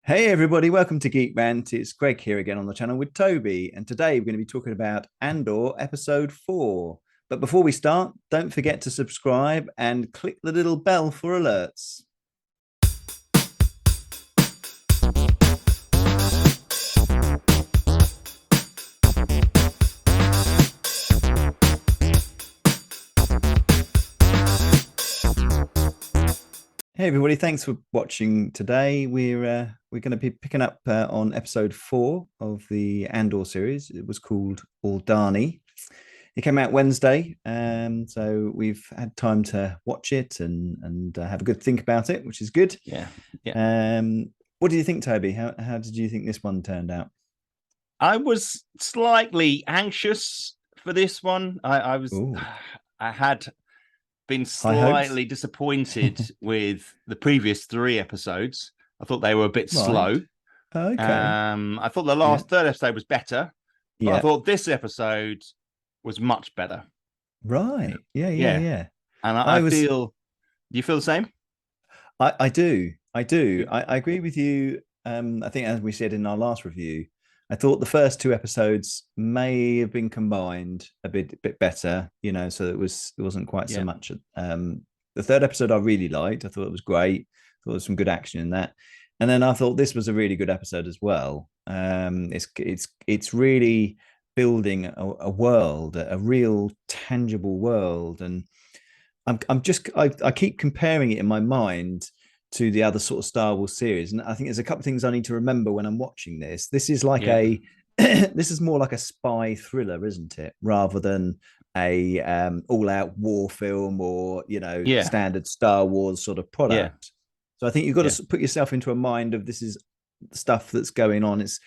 Hey everybody, welcome to Geek Rant. It's Greg here again on the channel with Toby, and today we're going to be talking about Andor episode 4. But before we start, don't forget to subscribe and click the little bell for alerts. Hey everybody, thanks for watching today. We're going to be picking up on episode 4 of the Andor series. It was called Aldani. It came out Wednesday, so we've had time to watch it and have a good think about it, which is good. Yeah. What do you think, Toby? How did you think this one turned out? I was slightly anxious for this one. Ooh, I had been high hopes? slightly disappointed with the previous 3 episodes. I thought they were a bit Right. slow. Okay. I thought the Yeah. third episode was better, but I Yeah. thought this episode was much better. Right. Yeah. Yeah. Yeah. Yeah. And I I was. feel, do you feel the same? I do. I do. I agree with you. I think, as we said in our last review, I thought the first 2 episodes may have been combined a bit better, so it wasn't quite so Yeah. much. The third episode I really liked. I thought it was great. I thought there was some good action in that, and then I thought this was a really good episode as well. It's really building a world, a real tangible world, and I keep comparing it in my mind to the other sort of Star Wars series, and I think there's a couple of things I need to remember when I'm watching this. This is like Yeah. a this is more like a spy thriller, isn't it? Rather than a all-out war film or Yeah. standard Star Wars sort of Yeah. product. So I think you've got Yeah. to put yourself into a mind of this is stuff that's going on. It's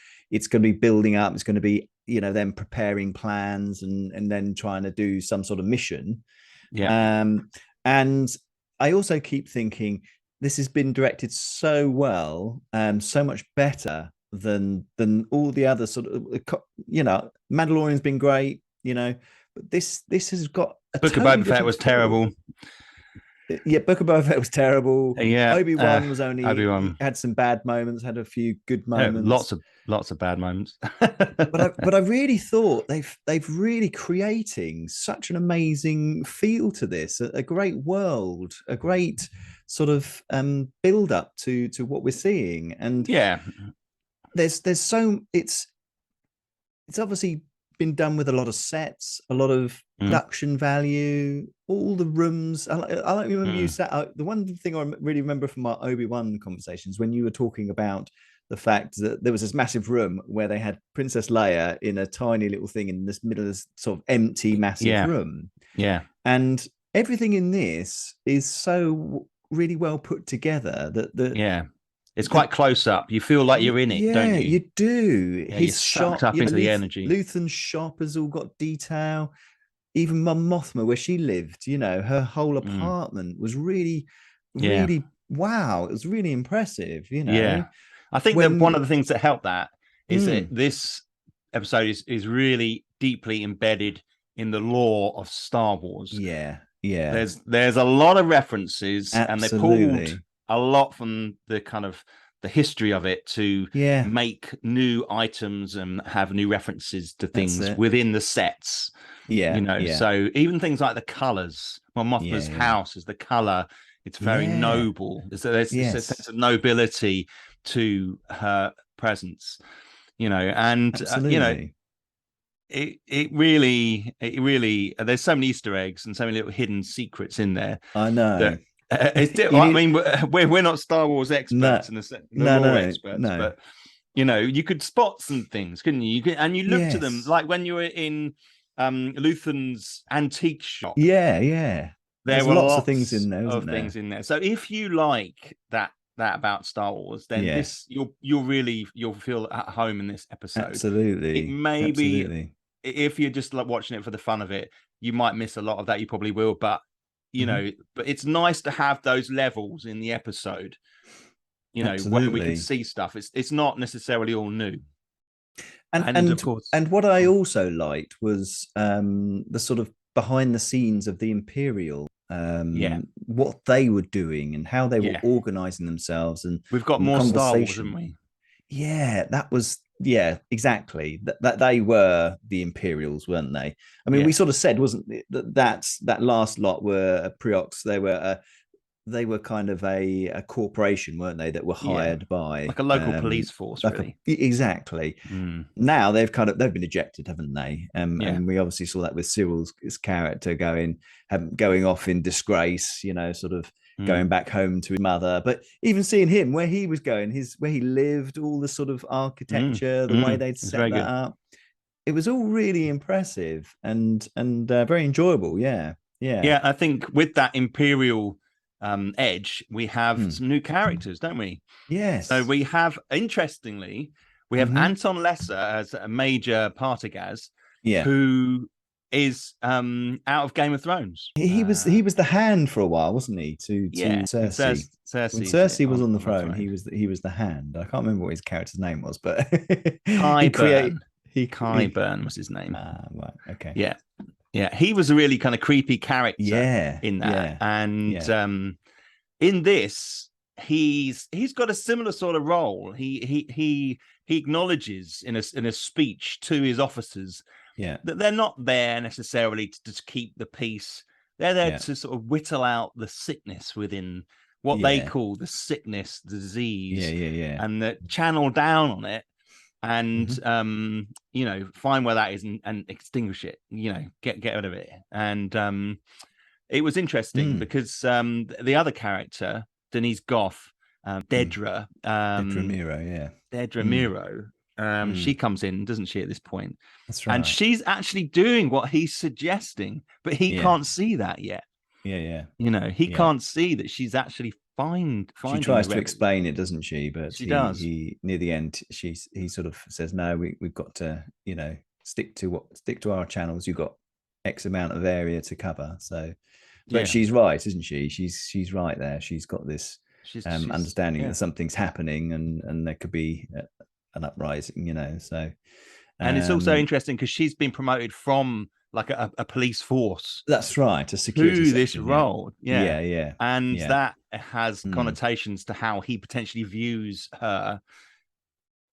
going to be building up. It's going to be them preparing plans and then trying to do some sort of mission. Yeah. And I also keep thinking this has been directed so well, so much better than all the other sort of, Mandalorian's been great, but this has got a Book of totally Boba Fett different was feel. terrible. Yeah, Book of Boba Fett was terrible. Yeah. Obi-Wan was only Obi-Wan. had some bad moments, had a few good moments. Lots of bad moments. But I really thought they've really creating such an amazing feel to this, a great world, a great sort of build up to what we're seeing. And Yeah. there's so it's obviously been done with a lot of sets, a lot of production value, all the rooms. I like remember you sat. The one thing I really remember from our Obi-Wan conversations when you were talking about the fact that there was this massive room where they had Princess Leia in a tiny little thing in this middle of this sort of empty, massive room. Yeah. And everything in this is so really well put together that Yeah. It's quite close up. You feel like you're in it, don't you? You do. Yeah, His shop, up into the energy. Luthen's shop has all got detail. Even Mum Mothma, where she lived, her whole apartment was really, really wow. It was really impressive, Yeah. I think that one of the things that helped that is that this episode is really deeply embedded in the lore of Star Wars. Yeah. Yeah. There's a lot of references. Absolutely. And they pulled a lot from the kind of the history of it to make new items and have new references to things within the sets. So even things like the colors. Well, Mothma's house is the color. It's very noble. There's a sense of nobility to her presence, and it really there's so many Easter eggs and so many little hidden secrets in there. I know. I mean, we're not Star Wars experts in the lore experts, but you could spot some things, couldn't you? And you look to them like when you were in Luthen's antique shop. There were lots of things in there, in there. So if you like that about Star Wars, then this you'll feel at home in this episode. Absolutely. It may be if you're just like watching it for the fun of it, you might miss a lot of that. You probably will, but but it's nice to have those levels in the episode. Where we can see stuff. It's not necessarily all new. And of course, and what I also liked was the sort of behind the scenes of the Imperial, what they were doing and how they were organizing themselves. And we've got more Star Wars, haven't we? Yeah, that was exactly. That they were the Imperials, weren't they? I mean, we Yeah. sort of said, wasn't it, that last lot were Preox. They were kind of a corporation, weren't they? That were Yeah. hired by Like a local police force, like really. exactly. Mm. Now they've been ejected, haven't they? Yeah. And we obviously saw that with Cyril's character going off in disgrace, sort of going back home to his mother. But even seeing him where he was going, where he lived, all the sort of architecture, the way they'd It's set very that good. up, it was all really impressive and very enjoyable. Yeah, yeah, Yeah, I think with that Imperial edge, we have mm. some new characters, don't we? So Yes. we have, interestingly, we have Mm-hmm. Anton Lesser as a major Partagaz, Yeah. who is out of Game of Thrones. He was the hand for a while, wasn't he? To Yeah, and Cersei. When Cersei's Cersei was on the the throne, he throne. was the hand. I can't remember what his character's name was, but he create Qyburn. he Qyburn was his name. right, okay. Yeah, yeah, he was a really kind of creepy character Yeah, in that, yeah, and yeah. in this, he's got a similar sort of role. He acknowledges in a speech to his officers Yeah, that they're not there necessarily to just keep the peace. They're there yeah, to sort of whittle out the sickness within what they yeah, call the sickness, yeah, disease, yeah, yeah. and that channel down on it and Mm-hmm. find where that is and extinguish it, get rid of it. And it was interesting Mm, because the other character, Denise Goff, mm. Dedra, Ramiro, yeah. Dedra Mm, Miro, she mm. comes in, doesn't she, at this point? That's And right. she's actually doing what he's suggesting, but he Yeah, can't see that yet. yeah, yeah, He yeah. can't see that she's actually She finding the tries to rebels. explain it, doesn't she? But She does. he near the end, he sort of says, "No, we've got to, stick to our channels. You've got X amount of area to cover." So, but Yeah. she's right, isn't she? She's right there. She's got this She's understanding yeah. that something's happening and there could be an uprising. So And it's also um, interesting because she's been promoted from like a police force that's right. A security to this section. Yeah, role. Yeah. yeah, yeah, And yeah. that has Mm. connotations to how he potentially views her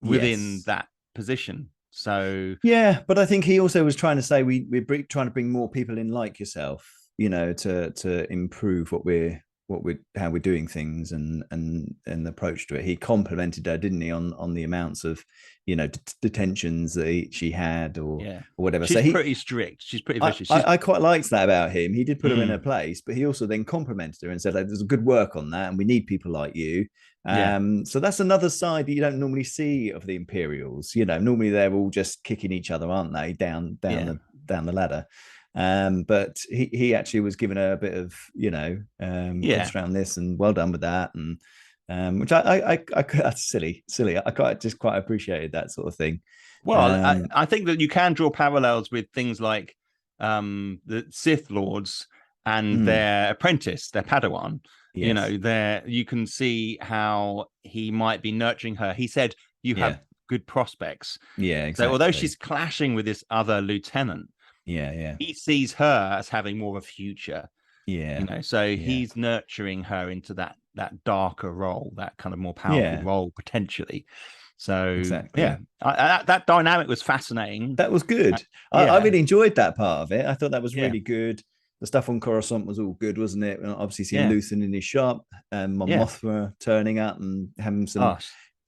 within Yes. that position. So Yeah, but I think he also was trying to say we're trying to bring more people in like yourself, to improve what we're how we're doing things and the approach to it. He complimented her, didn't he, on the amounts of detentions that she had or yeah, whatever. So she's he pretty strict. She's pretty I, vicious. She's I, I quite liked that about him. He did put her in her mm, place, but he also then complimented her and said, like, there's a good work on that, and we need people like you. yeah, So that's another side that you don't normally see of the Imperials. Normally they're all just kicking each other, aren't they, yeah, down the ladder. But he actually was giving her a bit of, yeah. concentrate on this and well done with that. And which I that's silly. I quite appreciated that sort of thing. Well, I think that you can draw parallels with things like the Sith Lords and mm, their apprentice, their Padawan. yes. There you can see how he might be nurturing her. He said, "You have Yeah. good prospects." Yeah, So, although exactly. she's clashing with this other lieutenant, Yeah, yeah, he sees her as having more of a future. yeah, So yeah, he's nurturing her into that darker role, that kind of more powerful yeah, role potentially. So yeah, exactly. that dynamic was fascinating. That was good. I Yeah, really enjoyed that part of it. I thought that was yeah, really good. The stuff on Coruscant was all good, wasn't it? And obviously, seeing yeah, Luthen in his shop and Mon yeah. Mothma turning up and having some. Oh,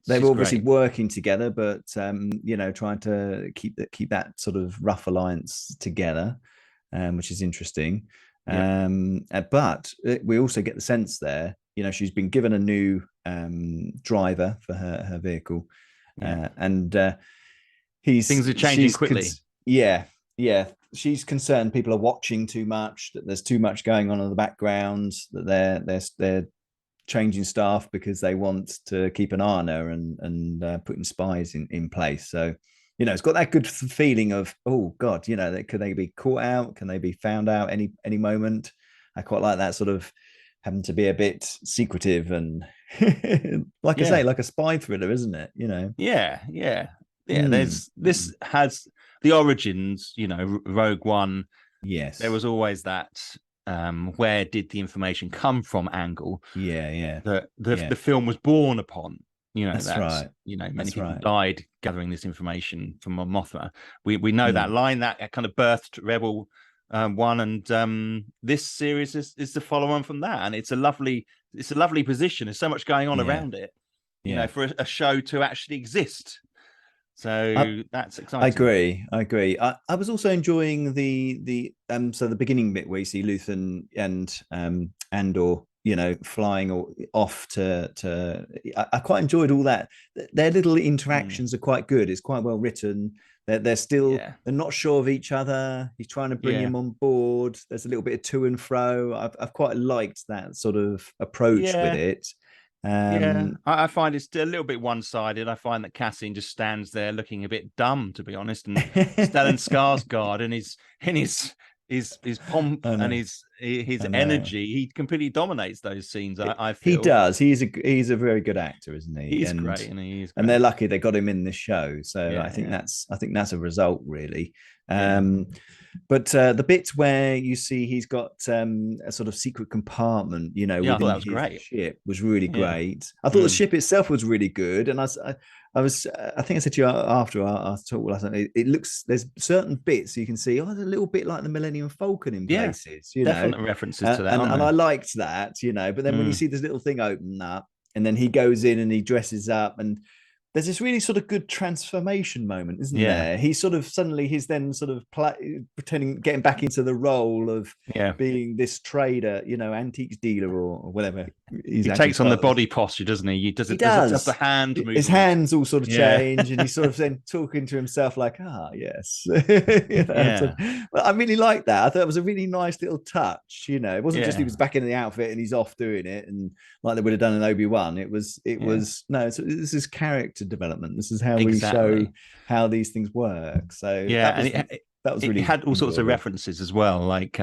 They were she's obviously great. working together, but trying to keep that sort of rough alliance together, which is interesting. Yep. But we also get the sense there, she's been given a new driver for her vehicle, Yeah, and he's things are changing she's quickly. yeah, yeah, she's concerned people are watching too much, that there's too much going on in the background, that they're changing staff because they want to keep an eye on her and putting spies in place. So it's got that good feeling of, oh god, could they be caught out, can they be found out any moment. I quite like that sort of having to be a bit secretive and like I say, Yeah, like a spy thriller, isn't it? yeah, yeah, yeah. Mm, There's this has the origins. Rogue One. There yes, was always that. Where did the information come from? Angle yeah, yeah, that the yeah, film was born upon. That's right. Many people died gathering this information from Mothma. We know that line that kind of birthed Rebel One, and this series is the follow-on from that, and it's a lovely position. There's so much going on around it, for a show to actually exist. So that's exciting. I agree. I was also enjoying the beginning bit where you see Luthen and Andor, flying off to I quite enjoyed all that. Their little interactions are quite good. It's quite well written. They're still they're not sure of each other. He's trying to bring him on board. There's a little bit of to and fro. I've quite liked that sort of approach with it. I find it's a little bit one-sided. I find that Cassian just stands there looking a bit dumb, to be honest, and Stellan Skarsgård and his pomp and his energy, he completely dominates those scenes. I feel he does. He's a very good actor, isn't he? He's great, and he is great. And they're lucky they got him in this show. So I think that's a result, really. But the bit where you see he's got a sort of secret compartment, within his ship was really great. I thought the ship itself was really good, and I think I said to you after our talk last night, it looks, there's certain bits you can see, there's a little bit like the Millennium Falcon in places, definite references to that, and I liked that, but then when you see this little thing open up, and then he goes in and he dresses up, and there's this really sort of good transformation moment, isn't there? He sort of suddenly he's then sort of pretending, getting back into the role of being this trader, antiques dealer or whatever. He takes on the body posture, doesn't he? He does the hand movement. His hands all sort of change, and he's sort of then talking to himself like, yes. Well, I really like that. I thought it was a really nice little touch. It wasn't just he was back in the outfit and he's off doing it, and like they would have done in Obi-Wan. It was this is character development. This is how we show how these things work. So that was really, it had all sorts of references as well, like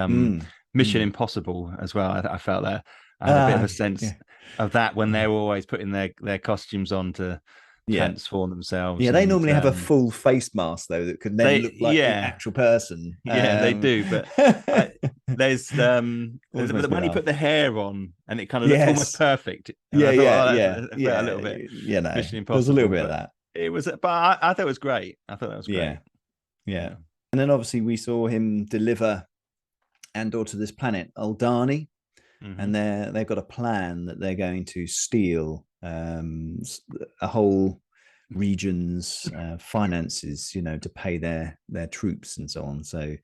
Mission Impossible as well. I felt that I had a bit of a sense of that when they're always putting their costumes on to transform themselves. They normally have a full face mask though that could then look like an actual person. They do, but there's when he put the hair on and it kind of looks almost perfect. And a little bit. Mission Impossible. There's a little bit of that. It was, but I thought it was great. I thought that was great. Yeah. And then obviously we saw him deliver Andor to this planet Aldani, and they've got a plan that they're going to steal a whole region's finances, to pay their troops and so on. So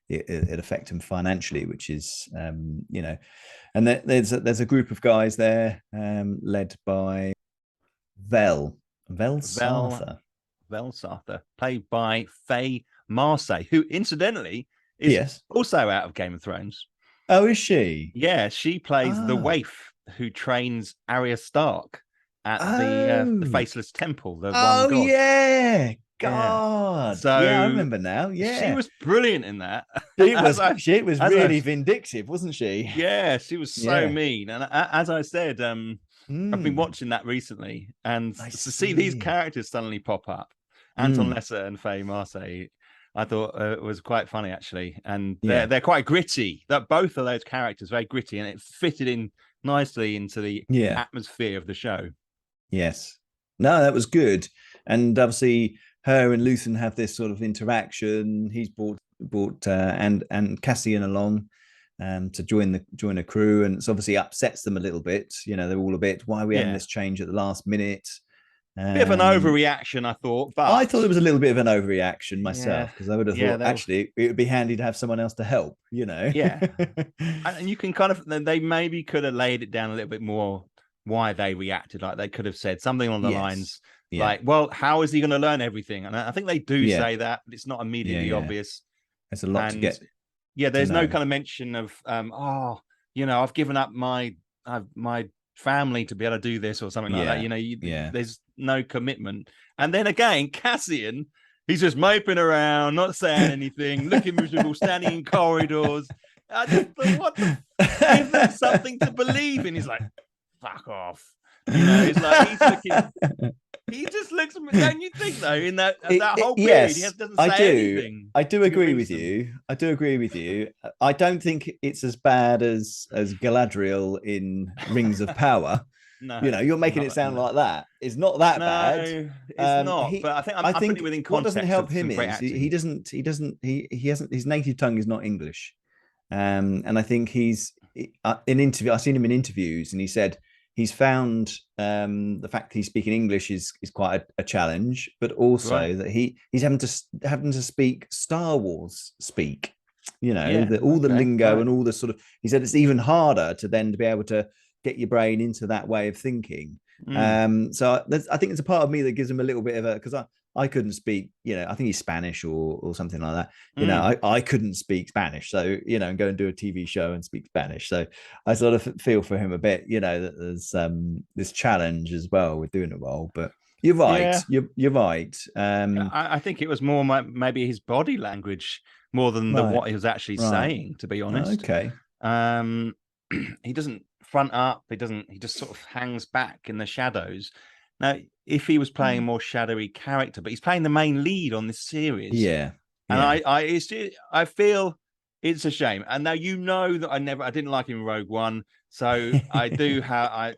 it affect them financially, which is and there's a group of guys there led by Vel Sarther, played by Faye Marsay, who incidentally is also out of Game of Thrones. Oh, is she? Yeah, she plays the waif who trains Arya Stark at the Faceless Temple. The one god. God. So I remember now. Yeah, she was brilliant in that. She was really vindictive, wasn't she? Yeah, she was so mean. And as I said, I've been watching that recently, and to see these characters suddenly pop up, Anton Lesser and Faye Marsay, I thought it was quite funny actually, and they're quite gritty. That both of those characters very gritty, and it fitted in nicely into the atmosphere of the show. Yes, no, that was good, and obviously her and Luthen have this sort of interaction. He's brought and Cassian along to join the crew, and it's obviously upsets them a little bit. They're all a bit, why are we having this change at the last minute? Bit of an overreaction, I thought. But I thought it was a little bit of an overreaction myself, because I would have thought actually it would be handy to have someone else to help. Yeah, and you can kind of, they maybe could have laid it down a little bit more why they reacted. Like they could have said something on the lines like, "Well, how is he going to learn everything?" And I think they do say that, but it's not immediately obvious. There's a lot to get. Yeah, there's no kind of mention of, I've given up my family to be able to do this or something like that. There's no commitment. And then again, Cassian, he's just moping around, not saying anything, looking miserable, standing in corridors. I just thought, what the give them something to believe in. He's like, fuck off. It's like he's looking. He just looks. Don't you think though? In that whole period, he doesn't say anything. I do agree with you. I don't think it's as bad as Galadriel in Rings of Power. you're making it sound like that. It's not that bad. It's not. But I think I'm putting it within context. What doesn't help of some him great is acting. he hasn't, his native tongue is not English. And I think he's I've seen him in interviews, and he said he's found the fact that he's speaking English is quite a challenge, but also that he's having to speak Star Wars speak. All the lingo and all the sort of. He said it's even harder to then to be able to get your brain into that way of thinking. So I think it's a part of me that gives him a little bit of a, because I couldn't speak, I think he's Spanish or something like that. I couldn't speak Spanish. So, and go and do a TV show and speak Spanish. So I sort of feel for him a bit, that there's this challenge as well with doing a role. But you're right. Yeah. You're right. I think it was more maybe his body language more than what he was actually saying, to be honest. Okay. He doesn't front up. He just sort of hangs back in the shadows. Now, if he was playing a more shadowy character, but he's playing the main lead on this series. Yeah. And I feel it's a shame. And now that I didn't like him in Rogue One. So I do have I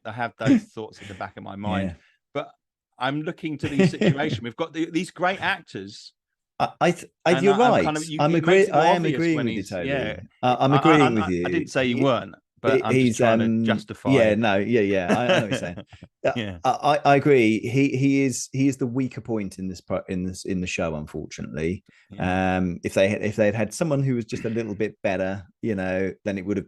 have those thoughts in the back of my mind. Yeah. But I'm looking to these situations. We've got these great actors. You're right. I am agreeing with you totally. Yeah. I'm agreeing with you. I didn't say you weren't, but I'm just trying to justify. Yeah, no, yeah. I know what you're saying. Yeah, I agree. He is the weaker point in the show, unfortunately. Yeah. If they'd had someone who was just a little bit better, then this would have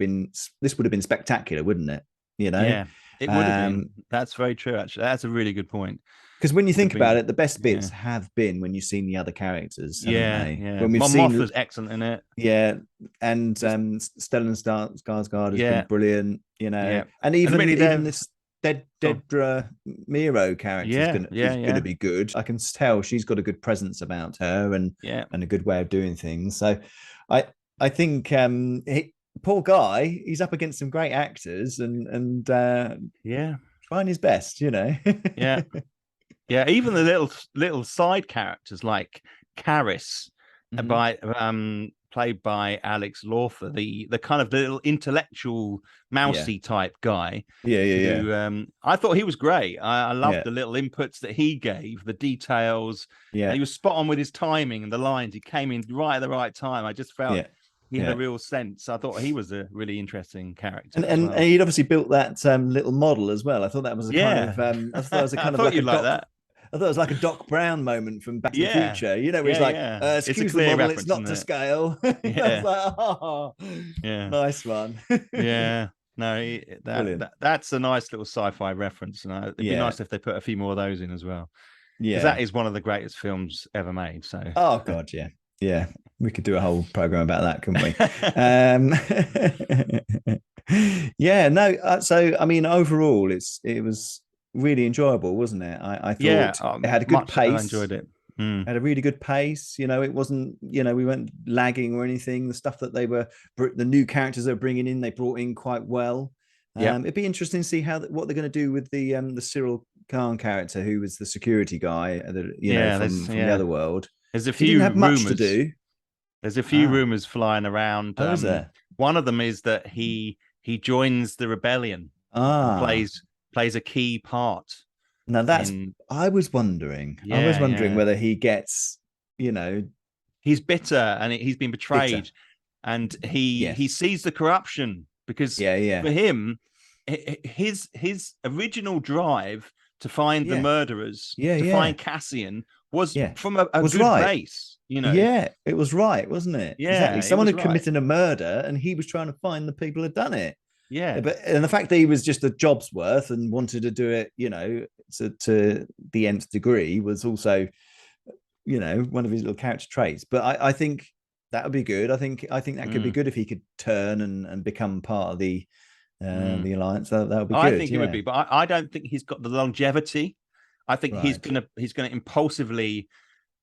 been spectacular, wouldn't it? Yeah, it would have been. That's very true. Actually, that's a really good point. Because when you think about it, the best bits have been when you've seen the other characters. Yeah. When we've seen Moff was excellent in it. Yeah, and Stellan Skarsgård has been brilliant. And even this Dedra Miro character is going to be good. I can tell she's got a good presence about her and a good way of doing things. So I think poor guy, he's up against some great actors and trying his best. Yeah. Yeah, even the little side characters like Karis, played by Alex Lawther, the kind of little intellectual mousy type guy. Who, I thought he was great. I loved the little inputs that he gave, the details. Yeah, he was spot on with his timing and the lines. He came in right at the right time. I just felt. He had a real sense. I thought he was a really interesting character, and he'd obviously built that little model as well. I thought that was a kind of. I thought it was a kind of like that. I thought it was like a Doc Brown moment from Back to the Future, where he's like, excuse the model, it's not to scale. I was like, oh, nice one. No, that's a nice little sci-fi reference. And it'd be nice if they put a few more of those in as well. Yeah. Because that is one of the greatest films ever made. So. Oh, God, yeah. Yeah. We could do a whole program about that, couldn't we? So, I mean, overall, it was really enjoyable, wasn't it? I thought it had a good pace. I enjoyed it. Had a really good pace. It wasn't, we weren't lagging or anything. The stuff that the new characters they were bringing in, they brought in quite well. It'd be interesting to see what they're going to do with the Cyril Khan character, who was the security guy, from the other world. There's a few rumors. Much to do. There's a few rumors flying around. Is there? One of them is that he joins the rebellion. Plays a key part. Now I was wondering whether he gets, he's bitter and he's been betrayed, and he sees the corruption because for him, his original drive to find the murderers, find Cassian was from a good base. Yeah, it was right, wasn't it? Yeah, exactly. Someone had committed a murder, and he was trying to find the people who'd done it. Yeah, and the fact that he was just a job's worth and wanted to do it, to the nth degree was also, one of his little character traits. But I think that would be good. I think that could be good if he could turn and become part of the alliance. That would be good. I think it would be, but I don't think he's got the longevity. I think he's gonna impulsively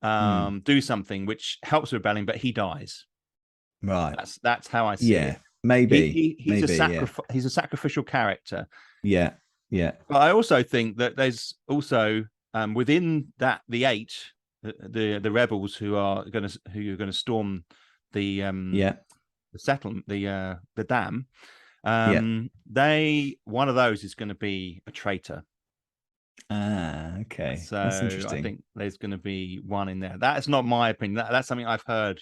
do something which helps rebelling, but he dies. Right. That's how I see it. Maybe he's a sacrificial character. Yeah. But I also think that there's also within that the rebels who are going to storm the settlement, the dam. One of those is going to be a traitor. Okay. So That's interesting. I think there's going to be one in there. That's not my opinion. That's something I've heard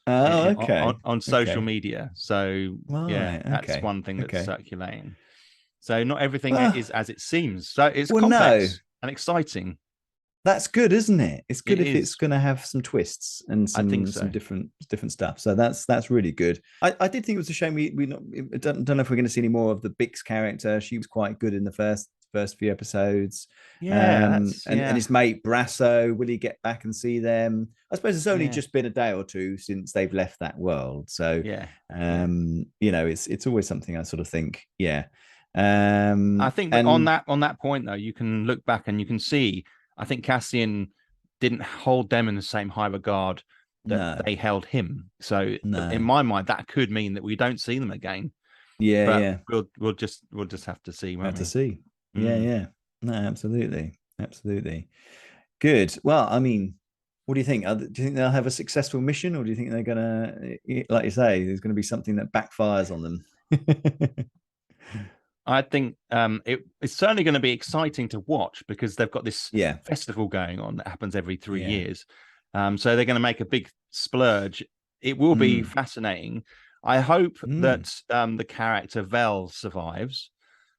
okay. on social media. So Right. that's Okay. one thing that's Okay. circulating. So not everything Well, is as it seems. So it's well, no. complex and exciting. That's good, isn't it? It's good It if it's is. going to have some twists and I think some so. different stuff. So that's really good. I did think it was a shame we don't know if we're going to see any more of the Bix character. She was quite good in the first few episodes. Yeah, And his mate Brasso, will he get back and see them? I suppose it's only just been a day or two since they've left that world. So you know, it's always something I sort of think, yeah. I think that on that point though, you can look back and you can see. I think Cassian didn't hold them in the same high regard that they held him. So in my mind, that could mean that we don't see them again. Yeah, but yeah. We'll just have to see. Have to see. Yeah, yeah. No, absolutely, absolutely. Good. Well, I mean, what do you think? Do you think they'll have a successful mission, or do you think they're gonna, like you say, there's going to be something that backfires on them? I think it's certainly going to be exciting to watch because they've got this festival going on that happens every 3 years. So they're going to make a big splurge. It will be fascinating. I hope that the character Vel survives.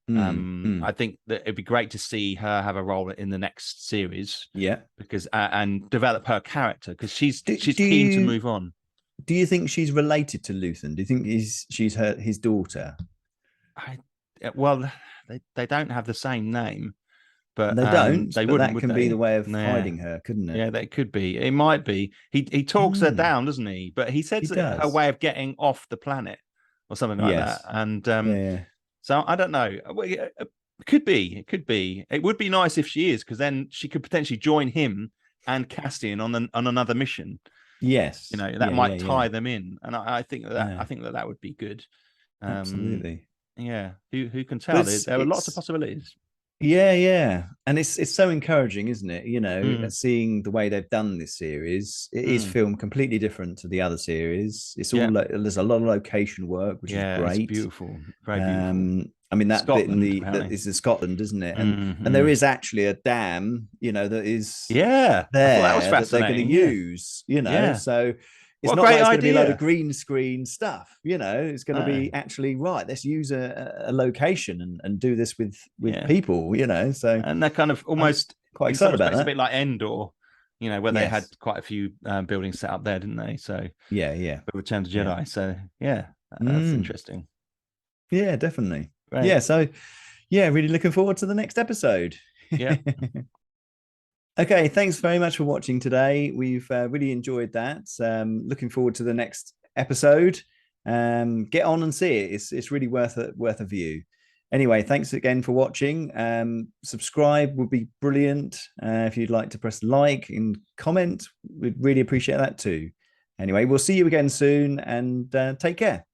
I think that it'd be great to see her have a role in the next series. Yeah, because and develop her character because she's keen to move on. Do you think she's related to Luthen? Do you think she's his daughter? Well, they don't have the same name, but they don't. They but wouldn't. That can be the way of hiding her, couldn't it? Yeah, that could be. It might be. He talks her down, doesn't he? But he says a way of getting off the planet or something like that. And so I don't know. It could be. It could be. It would be nice if she is, because then she could potentially join him and Castian on another mission. Yes, you know that might tie them in, and I think that would be good. Absolutely. Yeah, who can tell? There are lots of possibilities. Yeah, yeah, and it's so encouraging, isn't it? You know, seeing the way they've done this series. It is filmed completely different to the other series. It's all there's a lot of location work, which is great. It's beautiful, very beautiful. I mean, that Scotland, bit that is in Scotland, isn't it? And there is actually a dam, you know, that is there that they're going to use, you know. So it's not like it's going to be a load of green screen stuff, you know. It's going to be actually let's use a location and do this with people, you know. So and they're kind of almost quite excited about that. It's a bit like Andor, you know, where they had quite a few buildings set up there, didn't they? So Return to Jedi. So that's interesting. Yeah, definitely. Right. Yeah, so really looking forward to the next episode. Yeah. Okay, thanks very much for watching today. We've really enjoyed that. Looking forward to the next episode. Get on and see it. It's really worth a view. Anyway, thanks again for watching. Subscribe would be brilliant. If you'd like to press like and comment, we'd really appreciate that too. Anyway, we'll see you again soon, and take care.